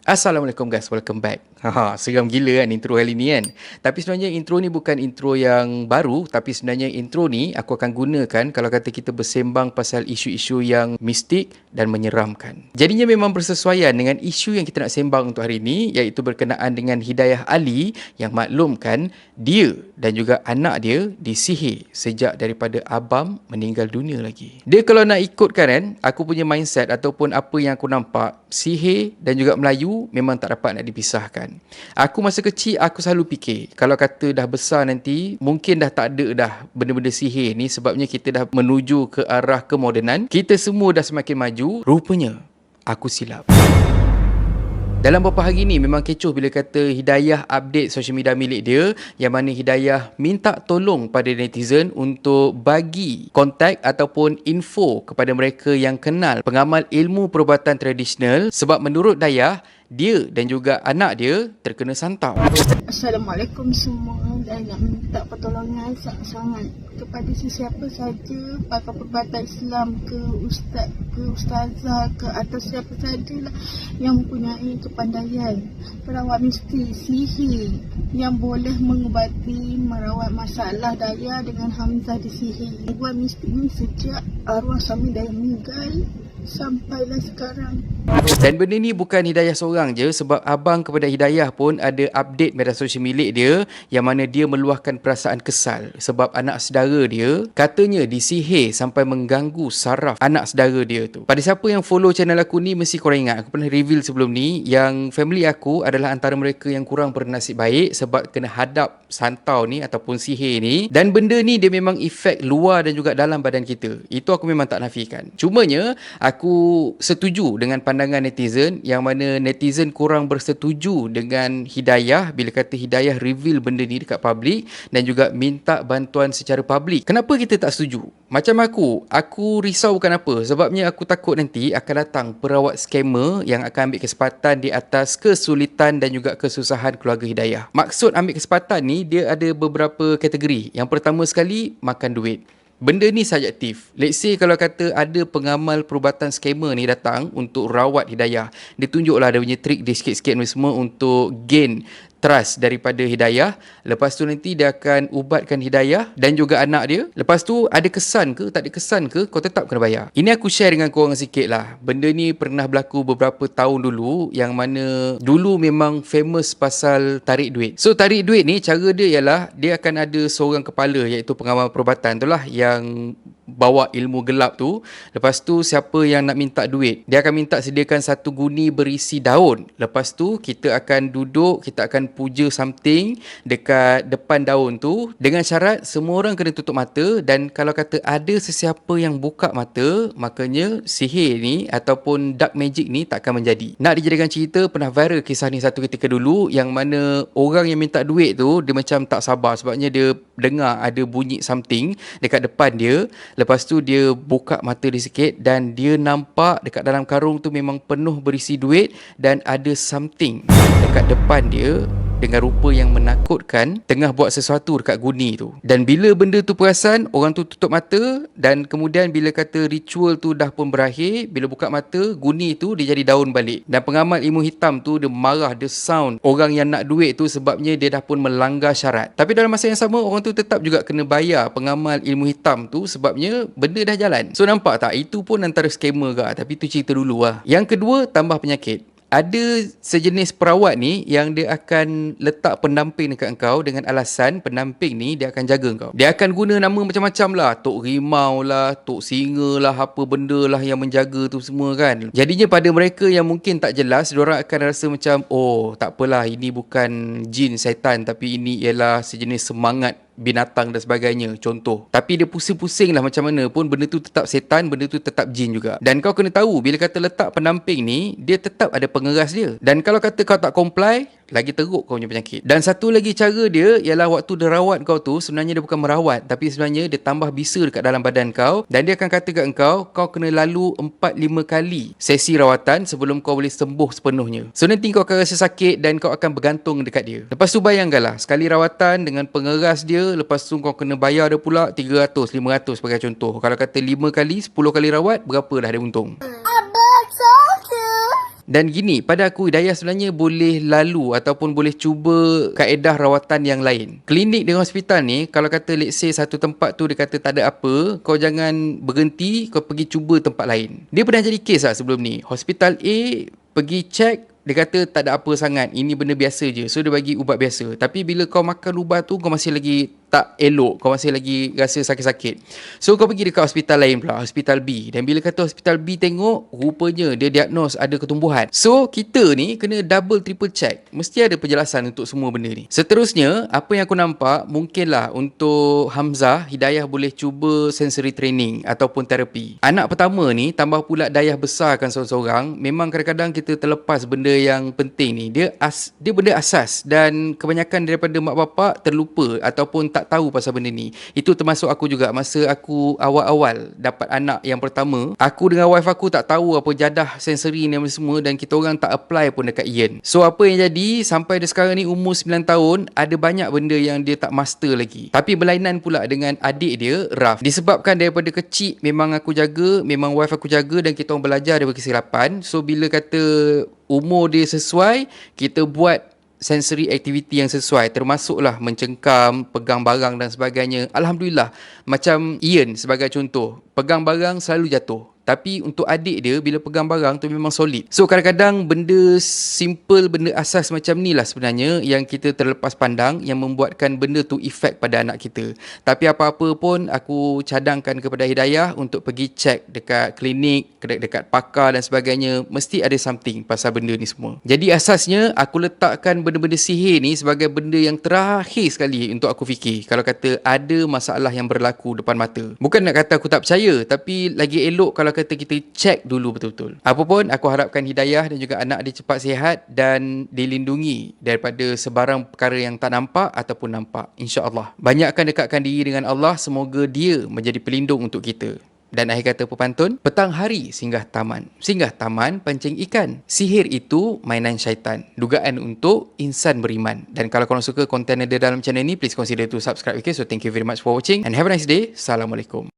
Assalamualaikum guys, welcome back. Seram gila kan intro kali ni kan. Tapi sebenarnya intro ni bukan intro yang baru, tapi sebenarnya intro ni aku akan gunakan kalau kata kita bersembang pasal isu-isu yang mistik dan menyeramkan. Jadinya memang bersesuaian dengan isu yang kita nak sembang untuk hari ni, iaitu berkenaan dengan Hidayah Ali yang maklumkan dia dan juga anak dia disihir sejak daripada abang meninggal dunia lagi. Dia kalau nak ikutkan kan, aku punya mindset ataupun apa yang aku nampak, sihir dan juga Melayu memang tak dapat nak dipisahkan. Aku masa kecil aku selalu fikir kalau kata dah besar nanti mungkin dah tak ada dah benda-benda sihir ni, sebabnya kita dah menuju ke arah kemodenan. Kita semua dah semakin maju. Rupanya aku silap. Dalam beberapa hari ni memang kecoh bila kata Hidayah update social media milik dia, yang mana Hidayah minta tolong pada netizen untuk bagi kontak ataupun info kepada mereka yang kenal pengamal ilmu perubatan tradisional, sebab menurut Dayah, dia dan juga anak dia terkena santau. Assalamualaikum semua, dan nak minta pertolongan sangat-sangat kepada sesiapa saja, pakar perubatan Islam ke ustaz ke ustazah ke atau siapa sajalah yang mempunyai kepandaian perawat mistik sihir yang boleh mengubati merawat masalah Dayah dengan Hamzah disihir. Buat mistik ni sejak arwah suami Dayah meninggal sampailah sekarang. Dan benda ni bukan Hidayah seorang je, sebab abang kepada Hidayah pun ada update media sosial milik dia, yang mana dia meluahkan perasaan kesal sebab anak saudara dia katanya disihir sampai mengganggu saraf anak saudara dia tu. Pada siapa yang follow channel aku ni, mesti korang ingat aku pernah reveal sebelum ni yang family aku adalah antara mereka yang kurang bernasib baik sebab kena hadap santau ni ataupun sihir ni, dan benda ni dia memang efek luar dan juga dalam badan kita. Itu aku memang tak nafikan. Cumanya aku setuju dengan pandangan netizen, yang mana netizen kurang bersetuju dengan Hidayah bila kata Hidayah reveal benda ni dekat publik dan juga minta bantuan secara publik. Kenapa kita tak setuju? Macam aku risau bukan apa, sebabnya aku takut nanti akan datang perawat scammer yang akan ambil kesempatan di atas kesulitan dan juga kesusahan keluarga Hidayah. Maksud ambil kesempatan ni, dia ada beberapa kategori. Yang pertama sekali, makan duit. Benda ni subjektif. Let's say kalau kata ada pengamal perubatan scammer ni datang untuk rawat Hidayah, dia tunjuklah dia punya trik dia sikit-sikit ni semua untuk gain trust daripada Hidayah. Lepas tu nanti dia akan ubatkan Hidayah dan juga anak dia. Lepas tu ada kesan ke tak ada kesan ke, kau tetap kena bayar. Ini aku share dengan korang sikit lah. Benda ni pernah berlaku beberapa tahun dulu, yang mana dulu memang famous pasal tarik duit. So tarik duit ni cara dia ialah dia akan ada seorang kepala, iaitu pengamal perubatan tu lah, yang bawa ilmu gelap tu. Lepas tu siapa yang nak minta duit, dia akan minta sediakan satu guni berisi daun. Lepas tu kita akan duduk, kita akan puja something dekat depan daun tu, dengan syarat semua orang kena tutup mata, dan kalau kata ada sesiapa yang buka mata, makanya sihir ni ataupun dark magic ni tak akan menjadi. Nak dijadikan cerita, pernah viral kisah ni satu ketika dulu, yang mana orang yang minta duit tu dia macam tak sabar, sebabnya dia dengar ada bunyi something dekat depan dia. Lepas tu dia buka mata dia sikit dan dia nampak dekat dalam karung tu memang penuh berisi duit, dan ada something dekat depan dia dengan rupa yang menakutkan tengah buat sesuatu dekat guni tu. Dan bila benda tu perasan, orang tu tutup mata, dan kemudian bila kata ritual tu dah pun berakhir, bila buka mata, guni tu dia jadi daun balik. Dan pengamal ilmu hitam tu dia marah, dia sound orang yang nak duit tu, sebabnya dia dah pun melanggar syarat. Tapi dalam masa yang sama, orang tu tetap juga kena bayar pengamal ilmu hitam tu, sebabnya benda dah jalan. So nampak tak, itu pun antara scammer ke, tapi tu cerita dulu lah. Yang kedua, tambah penyakit. Ada sejenis perawat ni yang dia akan letak pendamping dekat engkau dengan alasan pendamping ni dia akan jaga engkau. Dia akan guna nama macam-macam lah, Tok Rimau lah, Tok Singa lah, apa benda lah yang menjaga tu semua kan. Jadinya pada mereka yang mungkin tak jelas, diorang akan rasa macam, oh tak apalah, ini bukan jin syaitan, tapi ini ialah sejenis semangat binatang dan sebagainya, contoh. Tapi dia pusing-pusing lah macam mana pun, benda tu tetap setan, benda tu tetap jin juga. Dan kau kena tahu, bila kata letak pendamping ni, dia tetap ada pengeras dia. Dan kalau kata kau tak comply, lagi teruk kau punya penyakit. Dan satu lagi cara dia ialah waktu dia rawat kau tu, sebenarnya dia bukan merawat, tapi sebenarnya dia tambah bisa dekat dalam badan kau, dan dia akan kata kat kau kena lalu 4-5 kali sesi rawatan sebelum kau boleh sembuh sepenuhnya. So nanti kau akan rasa sakit dan kau akan bergantung dekat dia. Lepas tu bayangkanlah, sekali rawatan dengan pengeras dia, lepas tu kau kena bayar dia pula 300, 500 sebagai contoh. Kalau kata 5 kali, 10 kali rawat, berapa dah dia untung? Dan gini, pada aku Hidayah sebenarnya boleh lalu ataupun boleh cuba kaedah rawatan yang lain. Klinik dengan hospital ni, kalau kata let's say satu tempat tu dia kata tak ada apa, kau jangan berhenti, kau pergi cuba tempat lain. Dia pernah jadi kes lah sebelum ni. Hospital A pergi check, dia kata tak ada apa sangat, ini benda biasa je. So dia bagi ubat biasa. Tapi bila kau makan ubat tu, kau masih lagi tak elok, kau masih lagi rasa sakit-sakit. So kau pergi dekat hospital lain pula, hospital B. Dan bila kata hospital B tengok, rupanya dia diagnose ada ketumbuhan. So kita ni kena double triple check. Mesti ada penjelasan untuk semua benda ni. Seterusnya, apa yang aku nampak, mungkinlah untuk Hamzah, Hidayah boleh cuba sensory training ataupun terapi. Anak pertama ni, tambah pula Dayah besarkan seorang-seorang, memang kadang-kadang kita terlepas benda yang penting ni. Dia benda asas dan kebanyakan daripada mak bapak terlupa ataupun tak tahu pasal benda ni. Itu termasuk aku juga. Masa aku awal-awal dapat anak yang pertama, aku dengan wife aku tak tahu apa jadah sensory ni semua dan kita orang tak apply pun dekat Ian. So apa yang jadi, sampai dia sekarang ni umur 9 tahun, ada banyak benda yang dia tak master lagi. Tapi berlainan pula dengan adik dia, Raf. Disebabkan daripada kecil memang aku jaga, memang wife aku jaga dan kita orang belajar daripada kesilapan. So bila kata umur dia sesuai, kita buat sensory activity yang sesuai, termasuklah mencengkam, pegang barang dan sebagainya. Alhamdulillah, macam Ian sebagai contoh, pegang barang selalu jatuh. Tapi untuk adik dia, bila pegang barang tu memang solid. So kadang-kadang benda simple, benda asas macam ni lah sebenarnya yang kita terlepas pandang, yang membuatkan benda tu efek pada anak kita. Tapi apa-apa pun, aku cadangkan kepada Hidayah untuk pergi check dekat klinik, dekat pakar dan sebagainya. Mesti ada something pasal benda ni semua. Jadi asasnya, aku letakkan benda-benda sihir ni sebagai benda yang terakhir sekali untuk aku fikir. Kalau kata ada masalah yang berlaku depan mata. Bukan nak kata aku tak percaya, tapi lagi elok kalau kata kita check dulu betul-betul. Apa pun, aku harapkan Hidayah dan juga anak dia cepat sihat dan dilindungi daripada sebarang perkara yang tak nampak ataupun nampak. InsyaAllah. Banyakkan dekatkan diri dengan Allah, semoga dia menjadi pelindung untuk kita. Dan akhir kata pepantun, petang hari singgah taman. Singgah taman pancing ikan. Sihir itu mainan syaitan. Dugaan untuk insan beriman. Dan kalau korang suka konten ada dalam channel ni, please consider to subscribe. Okay, so thank you very much for watching and have a nice day. Assalamualaikum.